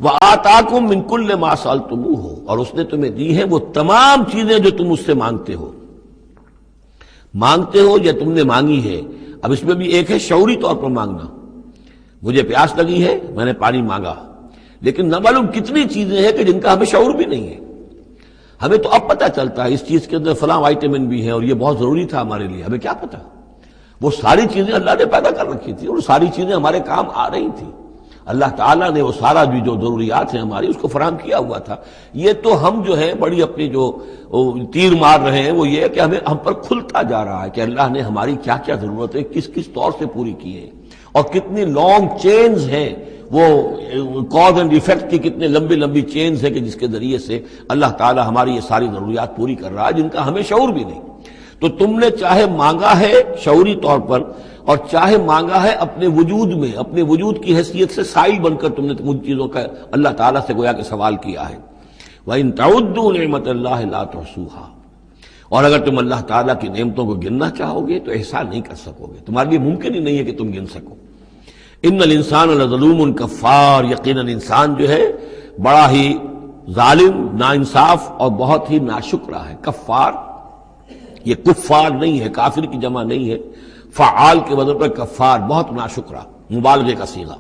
وَآتَاكُم مِّن كُلِّ مَا سَأَلْتُمُوهُ، اور اس نے تمہیں دی ہیں وہ تمام چیزیں جو تم اس سے مانگتے ہو یا تم نے مانگی ہے۔ اب اس میں بھی ایک ہے شعوری طور پر مانگنا، مجھے پیاس لگی ہے میں نے پانی مانگا، لیکن نہ معلوم کتنی چیزیں ہیں کہ جن کا ہمیں شعور بھی نہیں ہے۔ ہمیں تو اب پتہ چلتا ہے اس چیز کے اندر فلاں وائٹامن بھی ہے اور یہ بہت ضروری تھا ہمارے لیے، ہمیں کیا پتہ؟ وہ ساری چیزیں اللہ نے پیدا کر رکھی تھی اور ساری چیزیں ہمارے کام آ رہی تھی۔ اللہ تعالیٰ نے وہ سارا بھی جو ضروریات ہیں ہماری اس کو فراہم کیا ہوا تھا۔ یہ تو ہم جو ہے بڑی اپنی جو تیر مار رہے ہیں وہ یہ ہے کہ ہم پر کھلتا جا رہا ہے کہ اللہ نے ہماری کیا کیا ضرورتیں کس کس طور سے پوری کی ہیں، اور کتنی لانگ چینز ہیں، وہ کاز اینڈ ایفیکٹ کی کتنے لمبی چینز ہیں کہ جس کے ذریعے سے اللہ تعالیٰ ہماری یہ ساری ضروریات پوری کر رہا ہے جن کا ہمیں شعور بھی نہیں۔ تو تم نے چاہے مانگا ہے شعوری طور پر اور چاہے مانگا ہے اپنے وجود میں، اپنے وجود کی حیثیت سے سائل بن کر تم نے ان چیزوں کا اللہ تعالیٰ سے گویا کہ سوال کیا ہے۔ وَإِن تَعُدُّوا نِعْمَتَ اللَّهِ لَا تُحْصُوهَا، اور اگر تم اللہ تعالیٰ کی نعمتوں کو گننا چاہو گے تو احسان نہیں کر سکو گے، تمہارے لیے ممکن ہی نہیں ہے کہ تم گن سکو۔ ان الانسان لظلوم کفار، یقیناً انسان جو ہے بڑا ہی ظالم، ناانصاف اور بہت ہی ناشکرا ہے۔ کفار، یہ کفار نہیں ہے، کافر کی جمع نہیں ہے، فعال کے وزن پر کفار، بہت ناشکرا، مبالغے کا صیغہ۔